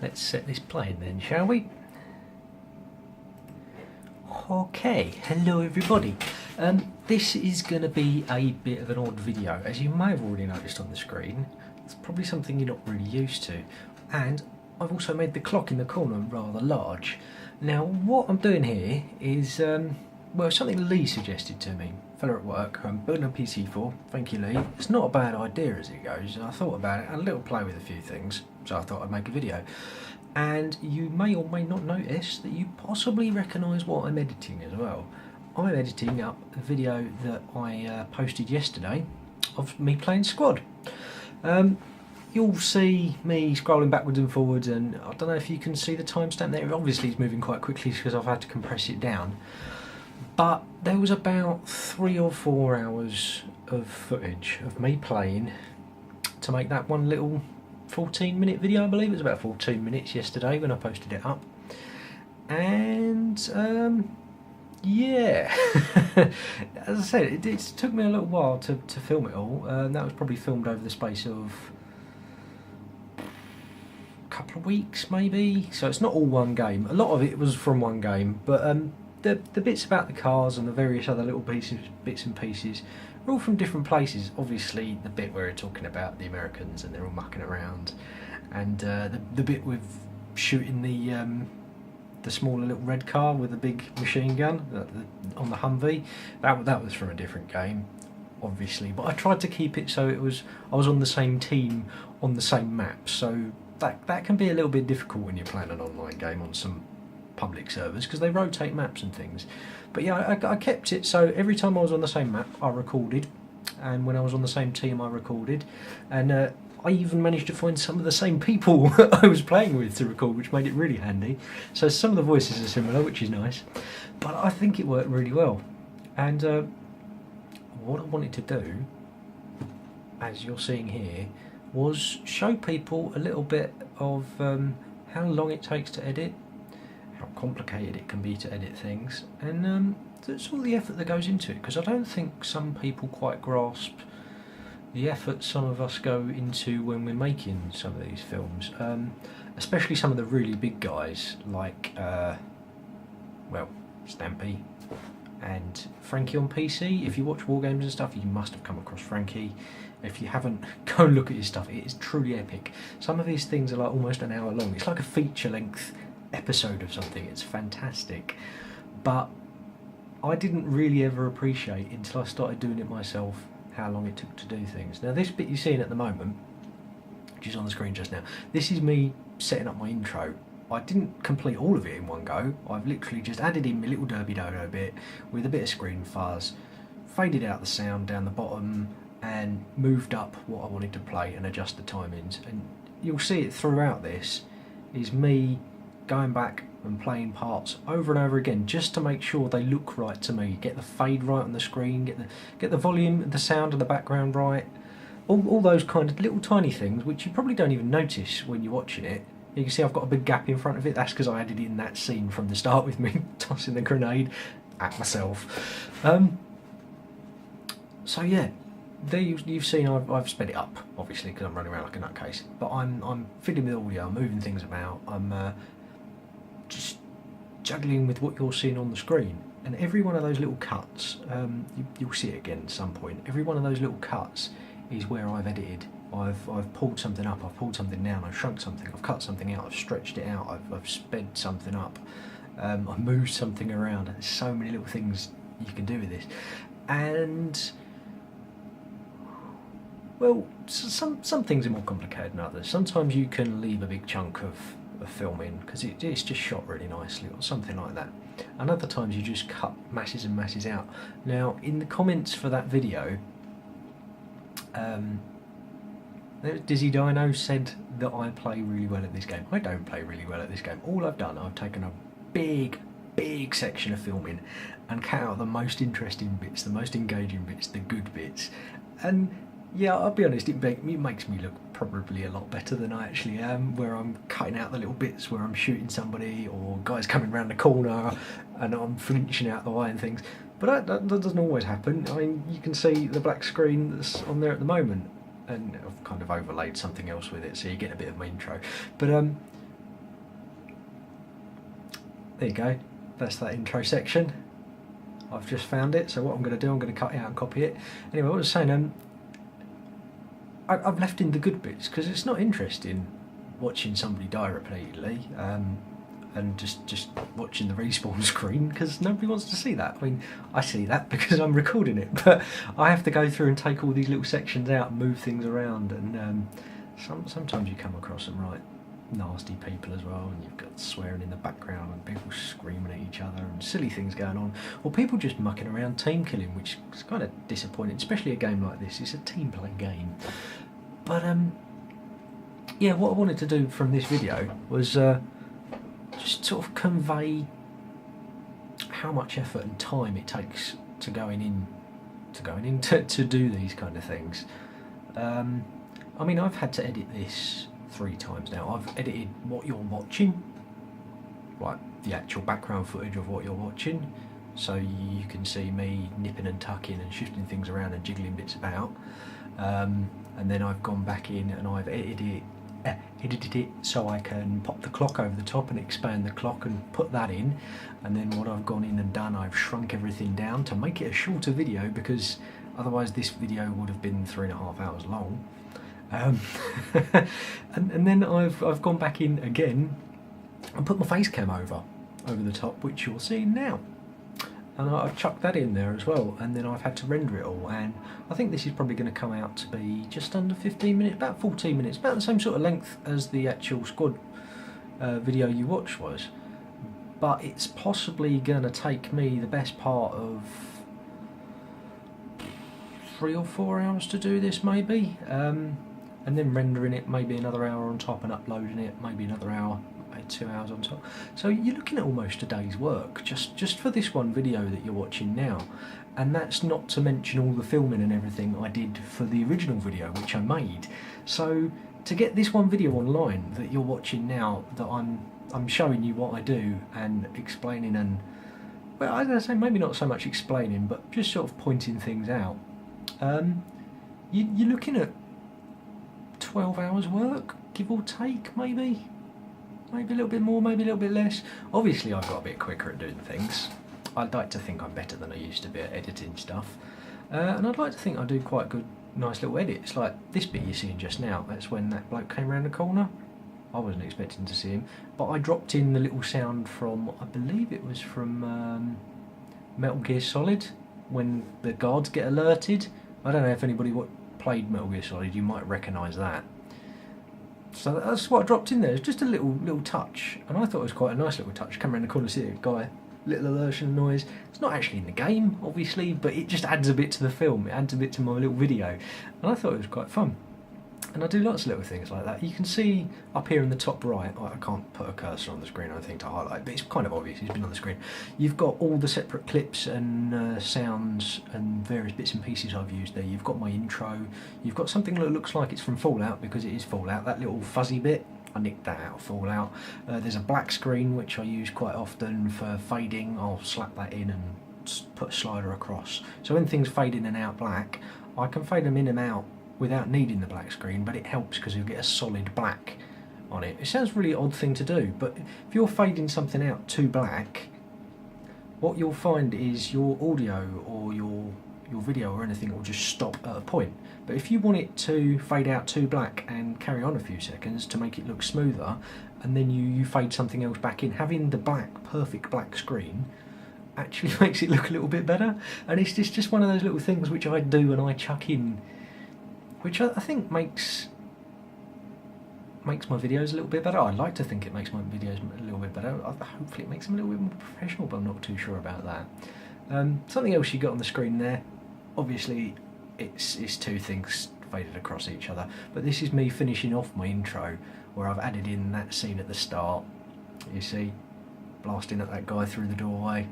Let's set this playing then, shall we? Okay, hello everybody. This is going to be a bit of an odd video, as you may have already noticed on the screen. It's probably something you're not really used to, and I've also made the clock in the corner rather large. Now what I'm doing here is, well, something Lee suggested to me. Fella at work, I'm building a PC for, thank you Lee. It's not a bad idea as it goes, and I thought about it, had a little play with a few things, so I thought I'd make a video. And you may or may not notice that you possibly recognise what I'm editing as well. I'm editing up a video that I posted yesterday of me playing squad. You'll see me scrolling backwards and forwards, and I don't know if you can see the timestamp there. Obviously it's moving quite quickly because I've had to compress it down. But there was about 3 or 4 hours of footage of me playing to make that one little 14-minute video. I believe it was about 14 minutes yesterday when I posted it up. And yeah, as I said, it took me a little while to film it all. That was probably filmed over the space of a couple of weeks maybe, so it's not all one game. A lot of it was from one game, but the bits about the cars and the various other little bits and pieces are all from different places. Obviously the bit where we're talking about the Americans and they're all mucking around, and the bit with shooting the smaller little red car with a big machine gun on the Humvee, that was from a different game, obviously. But I tried to keep it so I was on the same team on the same map, so that can be a little bit difficult when you're playing an online game on some public servers because they rotate maps and things. But yeah, I kept it so every time I was on the same map I recorded, and when I was on the same team I recorded, and I even managed to find some of the same people I was playing with to record, which made it really handy. So some of the voices are similar, which is nice, but I think it worked really well. And what I wanted to do, as you're seeing here, was show people a little bit of how long it takes to edit, how complicated it can be to edit things, and that's all the effort that goes into it, because I don't think some people quite grasp the effort some of us go into when we're making some of these films, especially some of the really big guys like well, Stampy and Frankie on PC. If you watch war games and stuff, you must have come across Frankie. If you haven't, go and look at his stuff. It is truly epic. Some of these things are like almost an hour long. It's like a feature-length episode of something. It's fantastic. But I didn't really ever appreciate until I started doing it myself how long it took to do things. Now this bit you're seeing at the moment, which is on the screen just now, this is me setting up my intro. I didn't complete all of it in one go. I've literally just added in my little Derpy dodo bit with a bit of screen fuzz, faded out the sound down the bottom, and moved up what I wanted to play and adjust the timings. And you'll see it throughout this is me going back and playing parts over and over again just to make sure they look right to me, get the fade right on the screen, get the volume, the sound of the background right, all those kind of little tiny things which you probably don't even notice when you're watching it. You can see I've got a big gap in front of it. That's because I added in that scene from the start with me tossing the grenade at myself. So yeah, there you've seen I've sped it up, obviously, because I'm running around like a nutcase. But I'm fiddling with audio, I'm moving things about, I'm just juggling with what you're seeing on the screen. And every one of those little cuts, you'll see it again at some point. Every one of those little cuts is where I've edited. I've pulled something up, I've pulled something down, I've shrunk something, I've cut something out, I've stretched it out, I've sped something up, I've moved something around. There's so many little things you can do with this. And well, some things are more complicated than others. Sometimes you can leave a big chunk of filming because it's just shot really nicely or something like that, and other times you just cut masses and masses out. Now in the comments for that video, Dizzy Dino said that I play really well at this game. I don't play really well at this game. All I've done, I've taken a big section of filming and cut out the most interesting bits, the most engaging bits, the good bits. And yeah, I'll be honest, it makes me look probably a lot better than I actually am, where I'm cutting out the little bits where I'm shooting somebody or guys coming around the corner and I'm flinching out the way and things. But that doesn't always happen. I mean, you can see the black screen that's on there at the moment, and I've kind of overlaid something else with it so you get a bit of my intro. But there you go, that's that intro section. I've just found it, so what I'm going to do, I'm going to cut it out and copy it. Anyway, what I was saying, I've left in the good bits because it's not interesting watching somebody die repeatedly and just watching the respawn screen, because nobody wants to see that. I mean, I see that because I'm recording it, but I have to go through and take all these little sections out and move things around, and sometimes you come across some right nasty people as well, and you've got swearing in the background and people screaming at each other and silly things going on, or people just mucking around team killing, which is kind of disappointing, especially a game like this. It's a team play game. But yeah, what I wanted to do from this video was just sort of convey how much effort and time it takes to going in to do these kind of things. I mean, I've had to edit this 3 times now. I've edited what you're watching, like the actual background footage of what you're watching, so you can see me nipping and tucking and shifting things around and jiggling bits about. And then I've gone back in and I've edited it so I can pop the clock over the top and expand the clock and put that in. And then what I've gone in and done, I've shrunk everything down to make it a shorter video, because otherwise this video would have been 3.5 hours long. And then I've gone back in again and put my face cam over the top, which you're seeing now. And I've chucked that in there as well, and then I've had to render it all, and I think this is probably going to come out to be just under 15 minutes, about 14 minutes, about the same sort of length as the actual squad video you watched was. But it's possibly going to take me the best part of 3 or 4 hours to do this, maybe. And then rendering it maybe another hour on top, and uploading it maybe another hour, maybe 2 hours on top. So you're looking at almost a day's work just for this one video that you're watching now. And that's not to mention all the filming and everything I did for the original video which I made. So to get this one video online that you're watching now, that I'm showing you what I do and explaining, and well, I was going to say maybe not so much explaining, but just sort of pointing things out, you're looking at 12 hours work, give or take, maybe a little bit more, maybe a little bit less. Obviously I've got a bit quicker at doing things. I'd like to think I'm better than I used to be at editing stuff, and I'd like to think I do quite good, nice little edits, like this bit you're seeing just now. That's when that bloke came around the corner. I wasn't expecting to see him, but I dropped in the little sound from, I believe it was from Metal Gear Solid, when the guards get alerted. I don't know if anybody played Metal Gear Solid, you might recognise that. So that's what I dropped in there. It's just a little touch, and I thought it was quite a nice little touch. Come around the corner, see a guy, little alertion noise. It's not actually in the game, obviously, but it just adds a bit to the film. It adds a bit to my little video, and I thought it was quite fun. And I do lots of little things like that. You can see up here in the top right, I can't put a cursor on the screen or anything to highlight, but it's kind of obvious, it's been on the screen. You've got all the separate clips and sounds and various bits and pieces I've used there. You've got my intro, you've got something that looks like it's from Fallout, because it is Fallout, that little fuzzy bit. I nicked that out of Fallout. There's a black screen which I use quite often for fading. I'll slap that in and put a slider across. So when things fade in and out black, I can fade them in and out without needing the black screen, but it helps because you'll get a solid black on it. It sounds a really odd thing to do, but if you're fading something out too black, what you'll find is your audio or your video or anything will just stop at a point. But if you want it to fade out too black and carry on a few seconds to make it look smoother, and then you fade something else back in, having the perfect black screen actually makes it look a little bit better. And it's just one of those little things which I do and I chuck in, which I think makes my videos a little bit better. I like to think it makes my videos a little bit better. Hopefully it makes them a little bit more professional, but I'm not too sure about that. Something else you got on the screen there, obviously it's 2 things faded across each other, but this is me finishing off my intro where I've added in that scene at the start, you see, blasting at that guy through the doorway,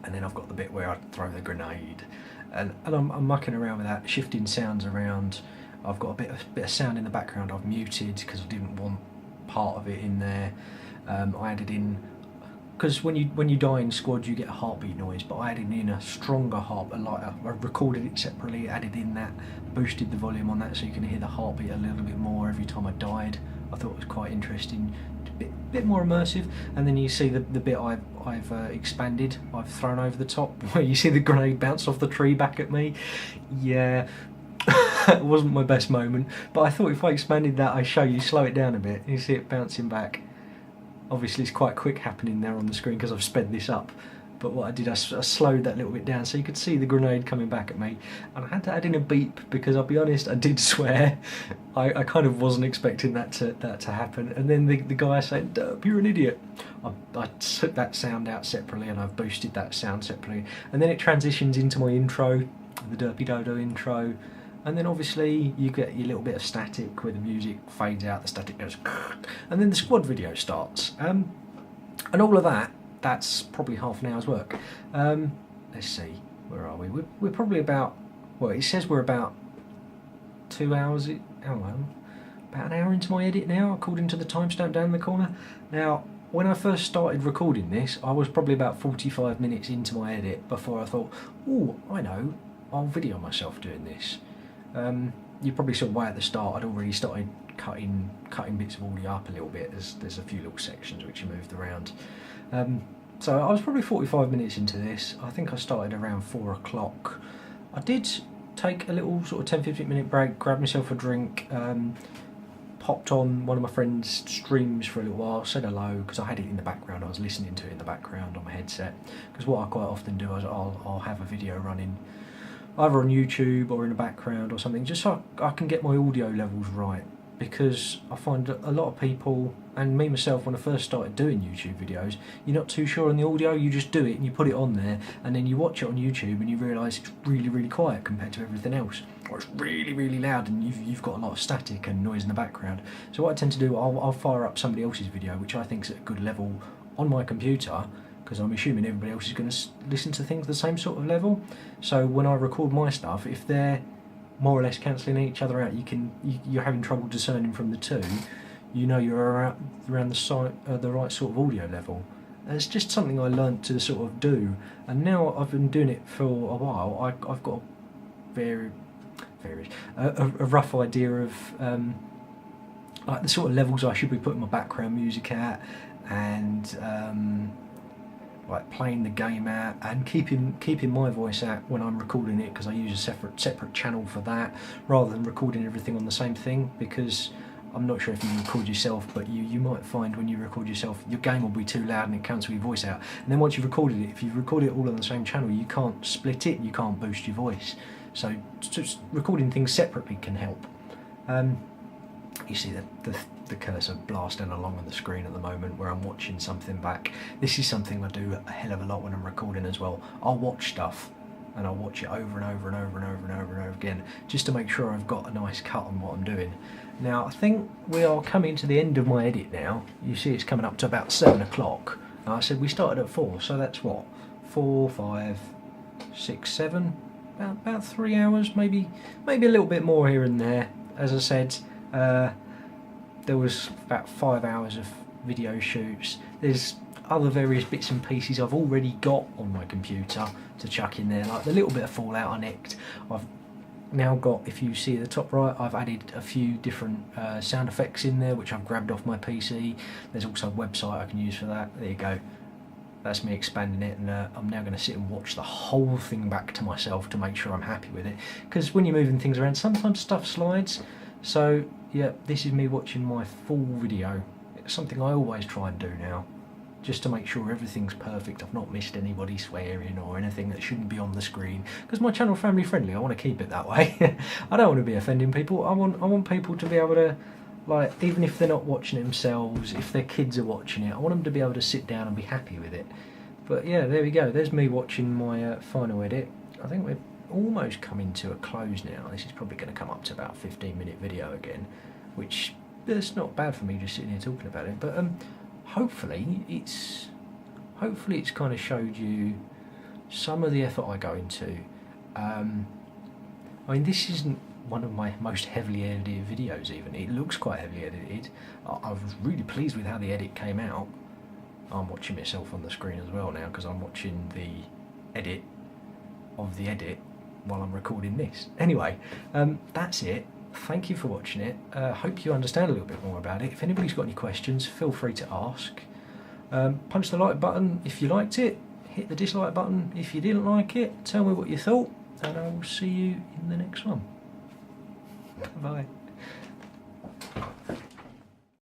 and then I've got the bit where I throw the grenade. And I'm mucking around with that, shifting sounds around. I've got a bit of sound in the background I've muted because I didn't want part of it in there. I added in, because when you die in squad you get a heartbeat noise, but I added in a stronger heartbeat. I recorded it separately, added in that, boosted the volume on that so you can hear the heartbeat a little bit more every time I died I thought was quite interesting, bit more immersive. And then you see the bit I've expanded, I've thrown over the top, where you see the grenade bounce off the tree back at me. Yeah, it wasn't my best moment, but I thought if I expanded that, I show you, slow it down a bit, you see it bouncing back. Obviously it's quite quick happening there on the screen because I've sped this up, but what I did, I slowed that little bit down so you could see the grenade coming back at me, and I had to add in a beep because I'll be honest, I did swear. I kind of wasn't expecting that to happen, and then the guy said, "Derp, you're an idiot." I took that sound out separately and I've boosted that sound separately, and then it transitions into my intro, the Derpy Dodo intro. And then obviously you get your little bit of static where the music fades out, the static goes, and then the squad video starts. And all of that's probably half an hour's work. Let's see, where are we? We're probably about, well, it says we're about 2 hours, about an hour into my edit now, according to the timestamp down in the corner. Now, when I first started recording this, I was probably about 45 minutes into my edit before I thought, oh, I know, I'll video myself doing this. You probably saw way at the start I'd already started cutting bits of audio up a little bit. There's a few little sections which you moved around. So I was probably 45 minutes into this. I think I started around 4 o'clock. I did take a little sort of 10-15 minute break, grabbed myself a drink, popped on one of my friend's streams for a little while, said hello, because I had it in the background, I was listening to it in the background on my headset, because what I quite often do is I'll have a video running either on YouTube or in the background or something, just so I can get my audio levels right, because I find that a lot of people, and me myself when I first started doing YouTube videos, you're not too sure on the audio, you just do it and you put it on there, and then you watch it on YouTube and you realise it's really, really quiet compared to everything else, or it's really, really loud and you've got a lot of static and noise in the background. So what I tend to do, I'll fire up somebody else's video, which I think is at a good level on my computer, because I'm assuming everybody else is going to listen to things the same sort of level. So when I record my stuff, if they're more or less cancelling each other out, you're having trouble discerning from the two, you know you're around the right sort of audio level. And it's just something I learnt to sort of do, and now I've been doing it for a while. I've got a rough idea of like the sort of levels I should be putting my background music at, and like playing the game at, and keeping my voice at when I'm recording it, because I use a separate channel for that, rather than recording everything on the same thing, because I'm not sure if you record yourself, but you might find when you record yourself, your game will be too loud and it cancels your voice out. And then once you've recorded it, if you record it all on the same channel, you can't split it, you can't boost your voice. So just recording things separately can help. You see the cursor blasting along on the screen at the moment where I'm watching something back. This is something I do a hell of a lot when I'm recording as well. I'll watch stuff and I'll watch it over and over and over and over and over and over again, just to make sure I've got a nice cut on what I'm doing. Now I think we are coming to the end of my edit now. You see it's coming up to about 7 o'clock. I said we started at 4, so that's what? 4, 5, 6, 7, about 3 hours, maybe a little bit more here and there. As I said, there was about 5 hours of video shoots. There's other various bits and pieces I've already got on my computer to chuck in there, like the little bit of Fallout I nicked. I've now got, if you see at the top right, I've added a few different sound effects in there which I've grabbed off my PC. There's also a website I can use for that. There you go. That's me expanding it, and I'm now going to sit and watch the whole thing back to myself to make sure I'm happy with it, because when you're moving things around sometimes stuff slides. So yeah, this is me watching my full video. It's something I always try and do now, just to make sure everything's perfect. I've not missed anybody swearing or anything that shouldn't be on the screen, because my channel's family friendly. I want to keep it that way. I don't want to be offending people. I want people to be able to, like, even if they're not watching it themselves, if their kids are watching it, I want them to be able to sit down and be happy with it. But yeah, there we go. There's me watching my final edit. I think we're almost coming to a close now. This is probably going to come up to about a 15-minute video again, which it's not bad for me just sitting here talking about it. But hopefully it's kind of showed you some of the effort I go into. I mean, this isn't one of my most heavily edited videos even. It looks quite heavily edited. I was really pleased with how the edit came out. I'm watching myself on the screen as well now, because I'm watching the edit of the edit while I'm recording this. Anyway, that's it. thank you for watching it. Hope you understand a little bit more about it. If anybody's got any questions, feel free to ask. Punch the like button if you liked it. Hit the dislike button if you didn't like it. Tell me what you thought, and I will see you in the next one. Bye.